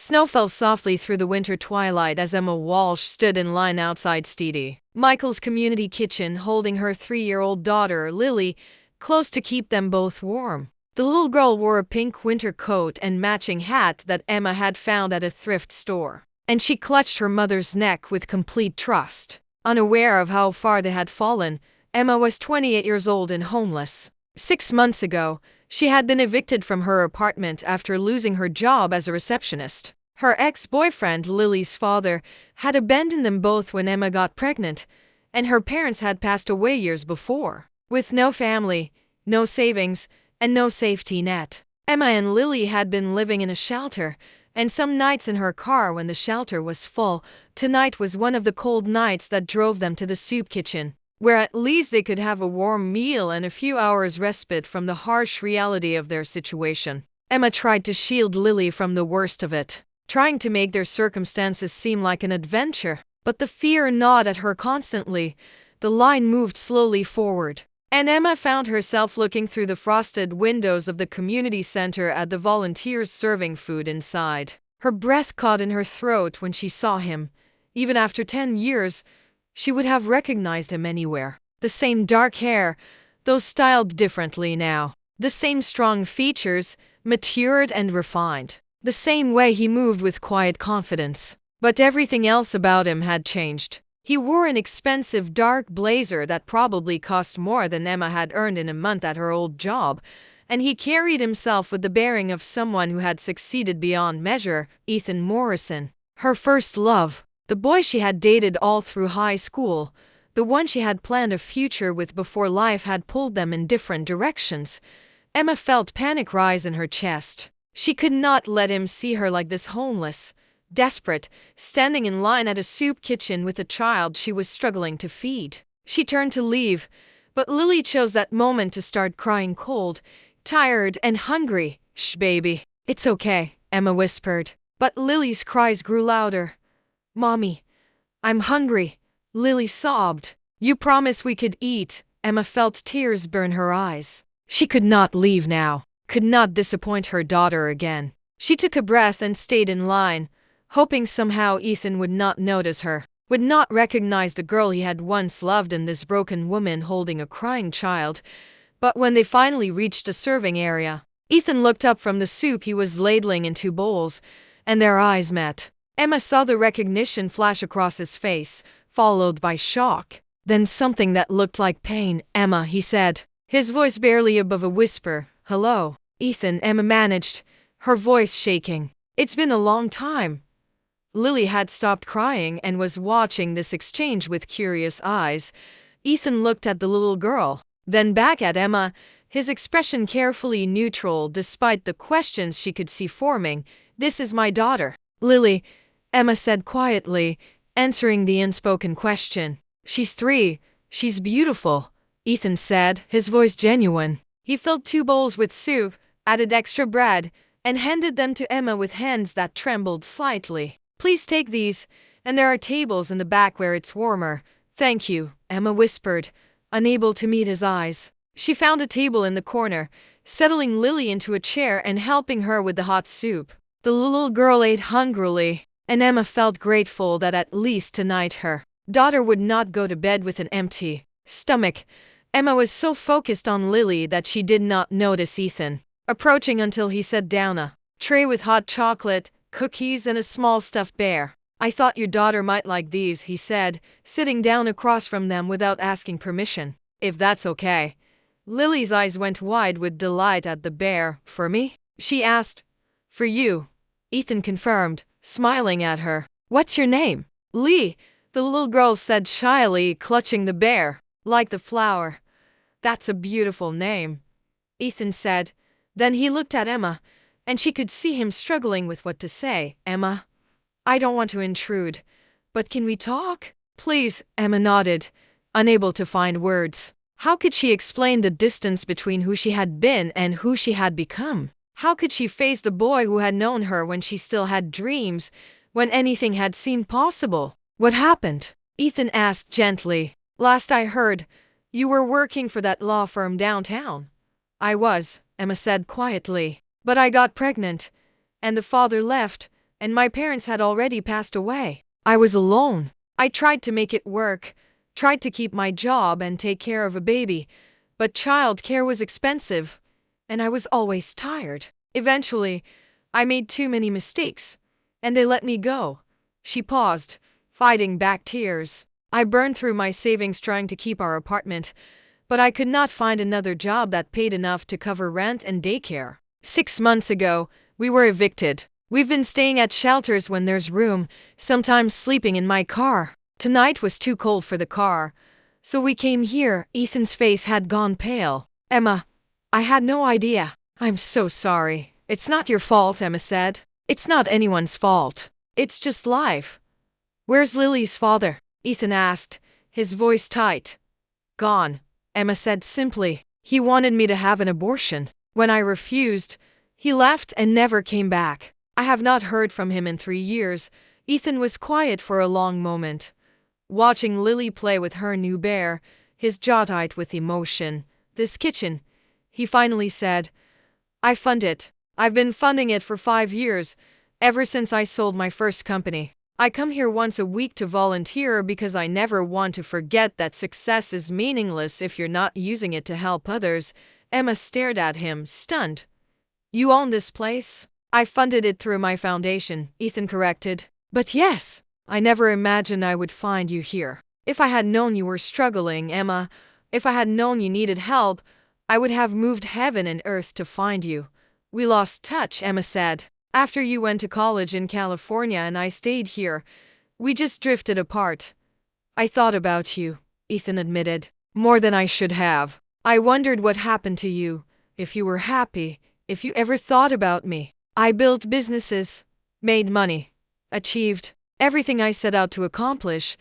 Snow fell softly through the winter twilight as Emma Walsh stood in line outside Steedy Michael's community kitchen, holding her 3-year-old daughter, Lily, close to keep them both warm. The little girl wore a pink winter coat and matching hat that Emma had found at a thrift store, and she clutched her mother's neck with complete trust. Unaware of how far they had fallen, Emma was 28 years old and homeless. 6 months ago, she had been evicted from her apartment after losing her job as a receptionist. Her ex-boyfriend, Lily's father, had abandoned them both when Emma got pregnant, and her parents had passed away years before. With no family, no savings, and no safety net, Emma and Lily had been living in a shelter, and some nights in her car when the shelter was full. Tonight was one of the cold nights that drove them to the soup kitchen, where at least they could have a warm meal and a few hours respite from the harsh reality of their situation. Emma tried to shield Lily from the worst of it, trying to make their circumstances seem like an adventure, but the fear gnawed at her constantly. The line moved slowly forward, and Emma found herself looking through the frosted windows of the community center at the volunteers serving food inside. Her breath caught in her throat when she saw him. Even after 10 years, she would have recognized him anywhere. The same dark hair, though styled differently now. The same strong features, matured and refined. The same way he moved with quiet confidence. But everything else about him had changed. He wore an expensive dark blazer that probably cost more than Emma had earned in a month at her old job, and he carried himself with the bearing of someone who had succeeded beyond measure. Ethan Morrison, her first love, the boy she had dated all through high school, the one she had planned a future with before life had pulled them in different directions. Emma felt panic rise in her chest. She could not let him see her like this, homeless, desperate, standing in line at a soup kitchen with a child she was struggling to feed. She turned to leave, but Lily chose that moment to start crying, cold, tired, and hungry. "Shh, baby. It's okay," Emma whispered. But Lily's cries grew louder. "Mommy, I'm hungry," Lily sobbed. "You promised we could eat." Emma felt tears burn her eyes. She could not leave now, could not disappoint her daughter again. She took a breath and stayed in line, hoping somehow Ethan would not notice her, would not recognize the girl he had once loved in this broken woman holding a crying child. But when they finally reached a serving area, Ethan looked up from the soup he was ladling in 2 bowls, and their eyes met. Emma saw the recognition flash across his face, followed by shock, then something that looked like pain. "Emma," he said, his voice barely above a whisper. "Hello, Ethan," Emma managed, her voice shaking. "It's been a long time." Lily had stopped crying and was watching this exchange with curious eyes. Ethan looked at the little girl, then back at Emma, his expression carefully neutral despite the questions she could see forming. "This is my daughter, Lily," Emma said quietly, answering the unspoken question. "She's 3. She's beautiful," Ethan said, his voice genuine. He filled 2 bowls with soup, added extra bread, and handed them to Emma with hands that trembled slightly. "Please take these, and there are tables in the back where it's warmer." "Thank you," Emma whispered, unable to meet his eyes. She found a table in the corner, settling Lily into a chair and helping her with the hot soup. The little girl ate hungrily, and Emma felt grateful that at least tonight her daughter would not go to bed with an empty stomach. Emma was so focused on Lily that she did not notice Ethan approaching until he set down a tray with hot chocolate, cookies, and a small stuffed bear. "I thought your daughter might like these," he said, sitting down across from them without asking permission. "If that's okay." Lily's eyes went wide with delight at the bear. "For me?" she asked. "For you," Ethan confirmed, smiling at her. "What's your name?" "Lee," the little girl said shyly, clutching the bear. "Like the flower." "That's a beautiful name," Ethan said. Then he looked at Emma, and she could see him struggling with what to say. "Emma, I don't want to intrude, but can we talk?" "Please," Emma nodded, unable to find words. How could she explain the distance between who she had been and who she had become? How could she face the boy who had known her when she still had dreams, when anything had seemed possible? "What happened?" Ethan asked gently. "Last I heard, you were working for that law firm downtown." "I was," Emma said quietly. "But I got pregnant, and the father left. and my parents had already passed away. I was alone. I tried to make it work, tried to keep my job and take care of a baby, but childcare was expensive, and I was always tired. Eventually, I made too many mistakes, and they let me go. She paused, fighting back tears. I burned through my savings trying to keep our apartment, but I could not find another job that paid enough to cover rent and daycare. 6 months ago, we were evicted. We've been staying at shelters when there's room, sometimes sleeping in my car. Tonight was too cold for the car, so we came here. Ethan's face had gone pale. Emma, I had no idea. I'm so sorry. It's not your fault, Emma said. It's not anyone's fault. It's just life. Where's Lily's father? Ethan asked, his voice tight. Gone, Emma said simply. He wanted me to have an abortion. When I refused, he left and never came back. I have not heard from him in 3 years. Ethan was quiet for a long moment, watching Lily play with her new bear, his jaw tight with emotion. This kitchen, he finally said. I fund it. I've been funding it for 5 years, ever since I sold my first company. I come here once a week to volunteer because I never want to forget that success is meaningless if you're not using it to help others. Emma stared at him, stunned. You own this place? I funded it through my foundation, Ethan corrected. But yes, I never imagined I would find you here. If I had known you were struggling, Emma, if I had known you needed help, I would have moved heaven and earth to find you. We lost touch, Emma said. After you went to college in California and I stayed here, we just drifted apart. I thought about you, Ethan admitted, more than I should have. I wondered what happened to you, if you were happy, if you ever thought about me. I built businesses, made money, achieved everything I set out to accomplish,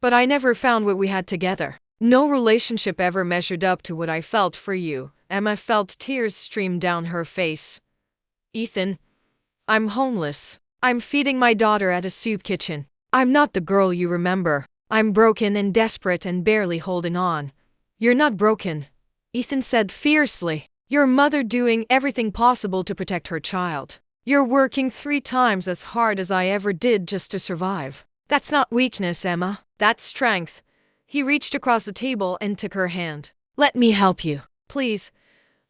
but I never found what we had together. No relationship ever measured up to what I felt for you. Emma felt tears stream down her face. Ethan, I'm homeless. I'm feeding my daughter at a soup kitchen. I'm not the girl you remember. I'm broken and desperate and barely holding on. You're not broken, Ethan said fiercely. Your mother doing everything possible to protect her child. You're working 3 times as hard as I ever did just to survive. That's not weakness, Emma. That's strength. He reached across the table and took her hand. Let me help you. Please,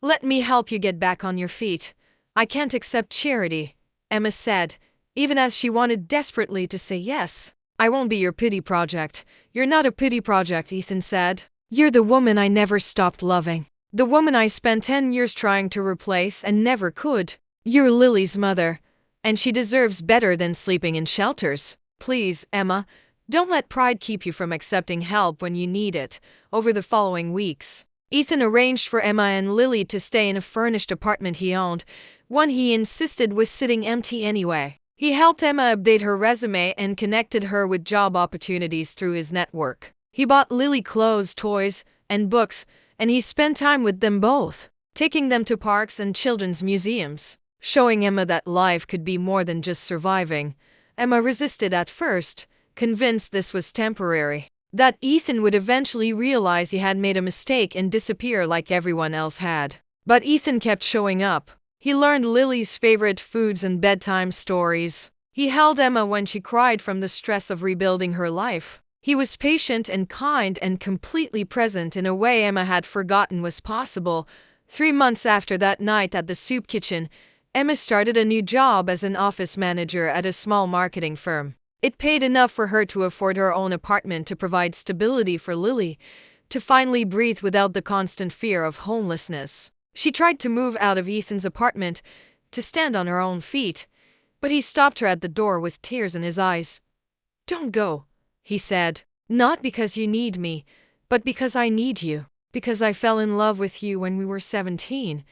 let me help you get back on your feet. I can't accept charity, Emma said, even as she wanted desperately to say yes. I won't be your pity project. You're not a pity project, Ethan said. You're the woman I never stopped loving. The woman I spent 10 years trying to replace and never could. You're Lily's mother, and she deserves better than sleeping in shelters. Please, Emma, don't let pride keep you from accepting help when you need it. Over the following weeks, Ethan arranged for Emma and Lily to stay in a furnished apartment he owned, one he insisted was sitting empty anyway. He helped Emma update her resume and connected her with job opportunities through his network. He bought Lily clothes, toys, and books, and he spent time with them both, taking them to parks and children's museums, showing Emma that life could be more than just surviving. Emma resisted at first, convinced this was temporary, that Ethan would eventually realize he had made a mistake and disappear like everyone else had. But Ethan kept showing up. He learned Lily's favorite foods and bedtime stories. He held Emma when she cried from the stress of rebuilding her life. He was patient and kind and completely present in a way Emma had forgotten was possible. 3 months after that night at the soup kitchen, Emma started a new job as an office manager at a small marketing firm. It paid enough for her to afford her own apartment, to provide stability for Lily, to finally breathe without the constant fear of homelessness. She tried to move out of Ethan's apartment, to stand on her own feet, but he stopped her at the door with tears in his eyes. Don't go, he said. Not because you need me, but because I need you. Because I fell in love with you when we were 17,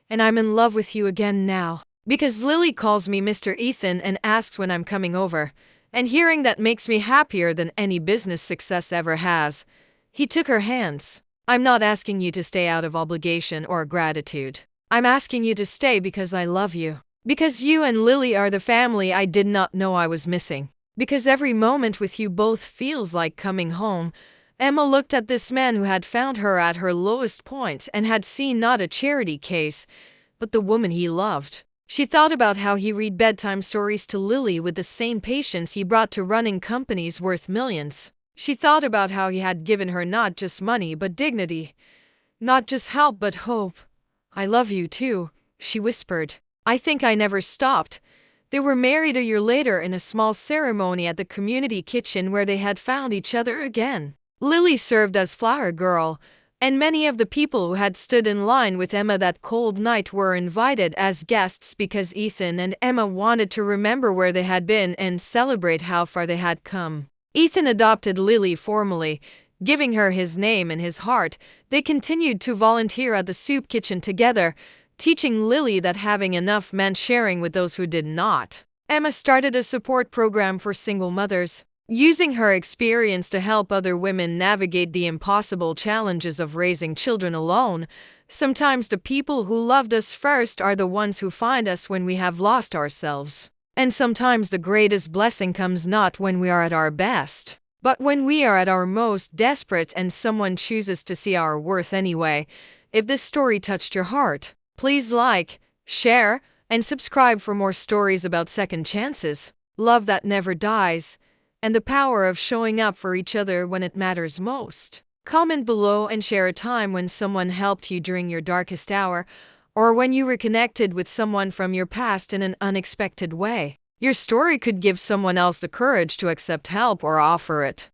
and I'm in love with you again now. Because Lily calls me Mr. Ethan and asks when I'm coming over, and hearing that makes me happier than any business success ever has. He took her hands. I'm not asking you to stay out of obligation or gratitude. I'm asking you to stay because I love you. Because you and Lily are the family I did not know I was missing. Because every moment with you both feels like coming home. Emma looked at this man who had found her at her lowest point and had seen not a charity case, but the woman he loved. She thought about how he read bedtime stories to Lily with the same patience he brought to running companies worth millions. She thought about how he had given her not just money but dignity, not just help but hope. "I love you too," she whispered. "I think I never stopped." They were married a year later in a small ceremony at the community kitchen where they had found each other again. Lily served as flower girl, and many of the people who had stood in line with Emma that cold night were invited as guests because Ethan and Emma wanted to remember where they had been and celebrate how far they had come. Ethan adopted Lily formally, giving her his name and his heart. They continued to volunteer at the soup kitchen together, teaching Lily that having enough meant sharing with those who did not. Emma started a support program for single mothers, using her experience to help other women navigate the impossible challenges of raising children alone. Sometimes the people who loved us first are the ones who find us when we have lost ourselves. And sometimes the greatest blessing comes not when we are at our best, but when we are at our most desperate and someone chooses to see our worth anyway. If this story touched your heart, please like, share, and subscribe for more stories about second chances, love that never dies, and the power of showing up for each other when it matters most. Comment below and share a time when someone helped you during your darkest hour, or when you reconnected with someone from your past in an unexpected way. Your story could give someone else the courage to accept help or offer it.